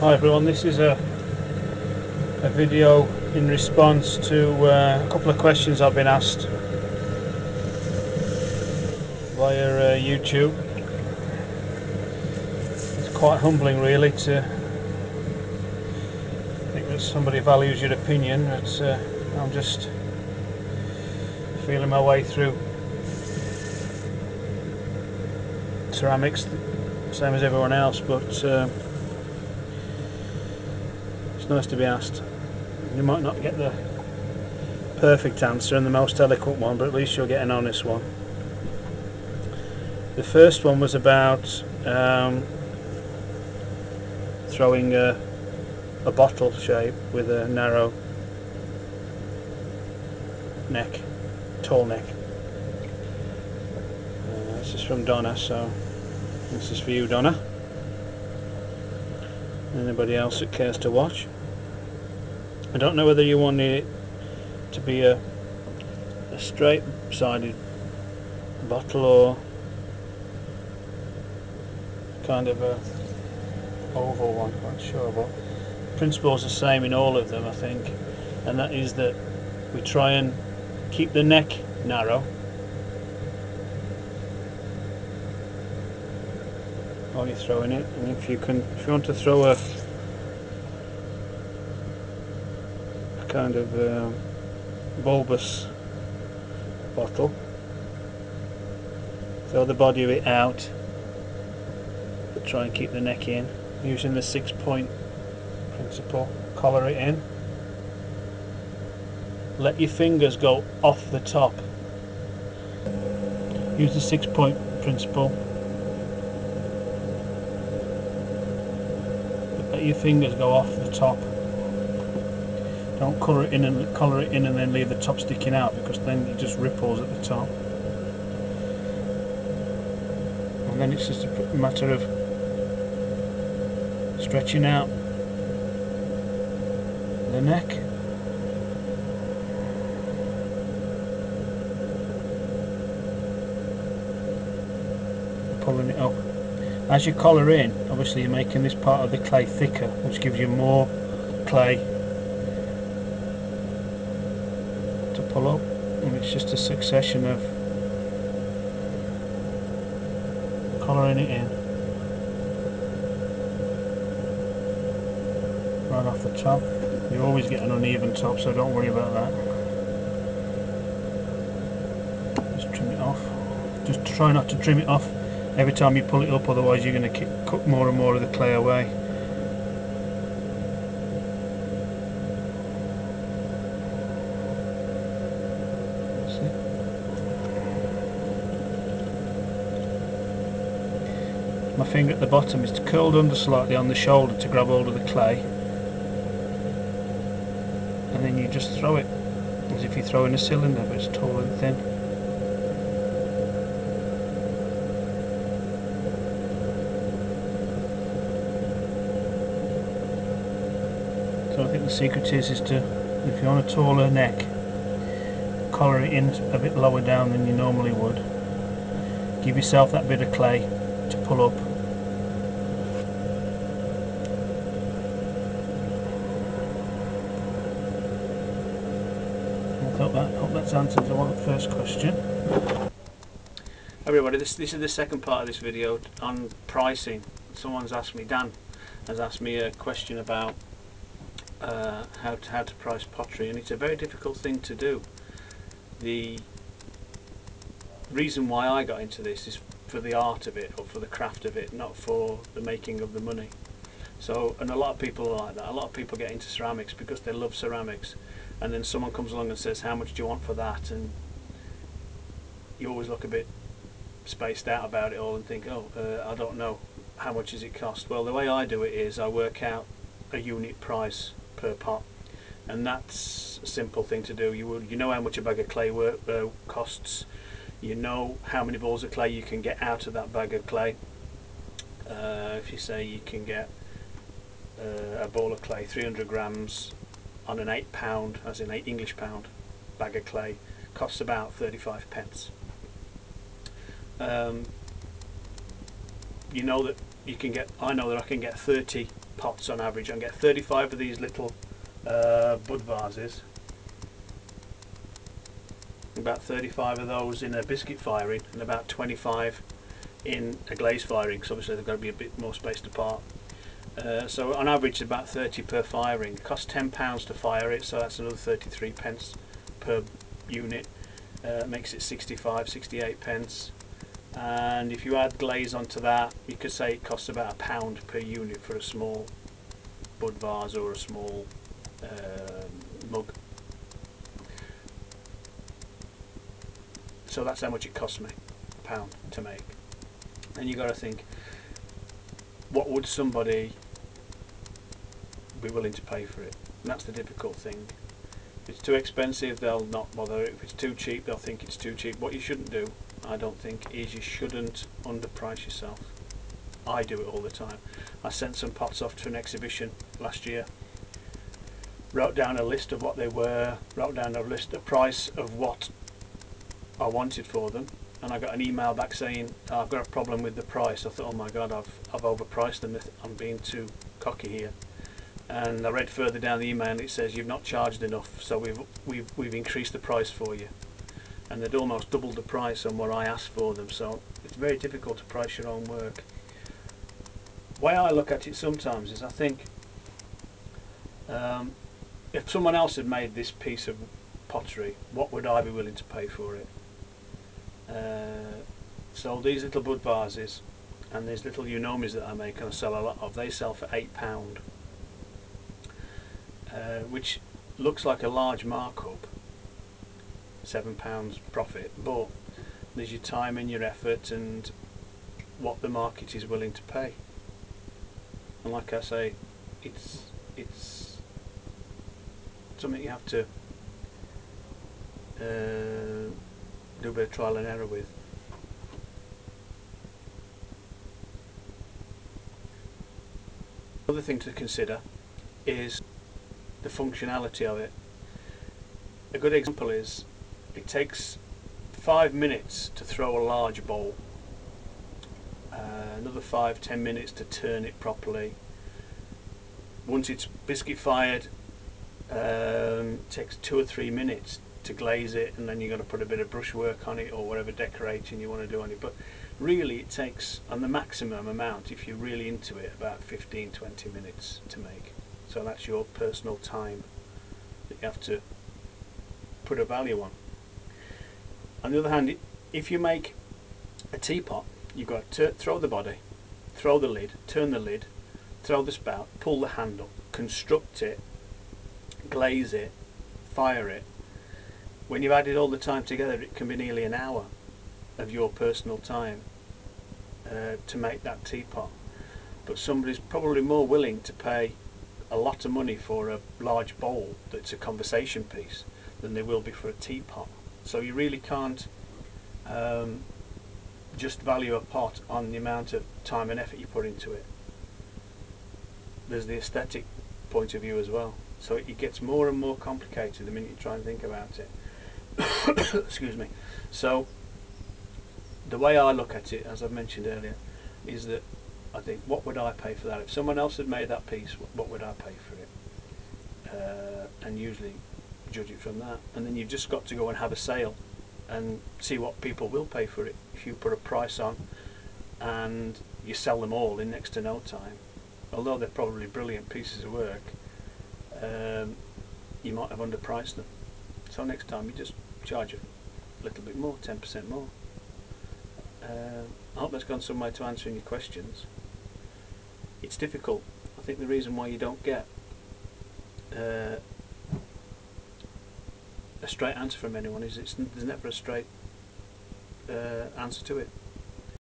Hi everyone, this is a video in response to a couple of questions I've been asked via YouTube. It's quite humbling really to think that somebody values your opinion, but I'm just feeling my way through ceramics, same as everyone else, but it's nice to be asked. You might not get the perfect answer and the most eloquent one, but at least you'll get an honest one. The first one was about throwing a bottle shape with a narrow neck, tall neck. This is from Donna, so this is for you, Donna. Anybody else that cares to watch. I don't know whether you want it to be a straight sided bottle or kind of a oval one, I'm not sure, but the principle is the same in all of them, I think, and that is that we try and keep the neck narrow while you're throwing it, and if you want to throw a kind of bulbous bottle, throw the body of it out but try and keep the neck in using the 6-point principle. Collar it in, let your fingers go off the top, use the 6-point principle, but let your fingers go off the top. Don't collar it in and then leave the top sticking out, because then it just ripples at the top. And then it's just a matter of stretching out the neck, pulling it up. As you collar in, obviously you're making this part of the clay thicker, which gives you more clay to pull up, and it's just a succession of collaring it in right off the top. You always get an uneven top, so don't worry about that. Just trim it off. Just try not to trim it off every time you pull it up, otherwise you're going to cut more and more of the clay away. My finger at the bottom is curled under slightly on the shoulder to grab hold of the clay, and then you just throw it as if you're throwing a cylinder, but it's tall and thin. So I think the secret is to, if you want a taller neck, collar it in a bit lower down than you normally would. Give yourself that bit of clay to pull up. I hope that's answered the first question. Everybody, this is the second part of this video on pricing. Someone's asked me, Dan has asked me a question about how to price pottery, and it's a very difficult thing to do. The reason why I got into this is for the art of it, or for the craft of it, not for the making of the money. So, and a lot of people are like that. A lot of people get into ceramics because they love ceramics, and then someone comes along and says, how much do you want for that? And you always look a bit spaced out about it all and think, oh, I don't know, how much does it cost? Well, the way I do it is I work out a unit price per pot, and that's a simple thing to do. You know how much a bag of clay costs. You know how many balls of clay you can get out of that bag of clay. If you say you can get a ball of clay, 300 grams on an 8 pound, as in 8 English pound bag of clay, costs about 35 pence. You know that you can get, I know that I can get 30 pots on average. I can get 35 of these little bud vases, about 35 of those in a biscuit firing, and about 25 in a glaze firing, because obviously they've got to be a bit more spaced apart. So on average about 30 per firing. It costs £10 to fire it, so that's another 33 pence per unit. Makes it 65, 68 pence. And if you add glaze onto that, you could say it costs about £1 per unit for a small bud vase or a small mug. So that's how much it costs me, £1 to make. And you got to think, what would somebody be willing to pay for it? And that's the difficult thing. If it's too expensive, they'll not bother. If it's too cheap, they'll think it's too cheap. What you shouldn't do, I don't think, is you shouldn't underprice yourself. I do it all the time. I sent some pots off to an exhibition last year, wrote down a list of what they were, wrote down a price of what I wanted for them, and I got an email back saying, oh, I've got a problem with the price. I thought, oh my god, I've overpriced them, I'm being too cocky here. And I read further down the email and it says, you've not charged enough, so we've increased the price for you. And they'd almost doubled the price on what I asked for them, so it's very difficult to price your own work. The way I look at it sometimes is, I think if someone else had made this piece of pottery, what would I be willing to pay for it? So these little bud vases and these little unomis that I make and I sell a lot of, they sell for £8, which looks like a large markup, £7 profit, but there's your time and your effort and what the market is willing to pay. And like I say, it's something you have to do a bit of trial and error with. Another thing to consider is the functionality of it. A good example is, it takes 5 minutes to throw a large bowl, another 5-10 minutes to turn it properly. Once it's biscuit fired, it takes 2 or 3 minutes to glaze it, and then you've got to put a bit of brushwork on it or whatever decorating you want to do on it. But really it takes, on the maximum amount, if you're really into it, about 15-20 minutes to make. So that's your personal time that you have to put a value on. On the other hand, if you make a teapot, you've got to throw the body, throw the lid, turn the lid, throw the spout, pull the handle, construct it, glaze it, fire it. When you've added all the time together, it can be nearly an hour of your personal time to make that teapot. But somebody's probably more willing to pay a lot of money for a large bowl that's a conversation piece than they will be for a teapot. So you really can't just value a pot on the amount of time and effort you put into it. There's the aesthetic point of view as well. So it gets more and more complicated the minute you try and think about it. Excuse me. So the way I look at it, as I've mentioned earlier, is that I think, what would I pay for that? If someone else had made that piece, what would I pay for it? And usually judge it from that. And then you've just got to go and have a sale and see what people will pay for it. If you put a price on and you sell them all in next to no time, although they're probably brilliant pieces of work, you might have underpriced them. So next time you just charge a little bit more, 10% more. I hope that's gone some way to answering your questions. It's difficult. I think the reason why you don't get a straight answer from anyone is there's never a straight answer to it.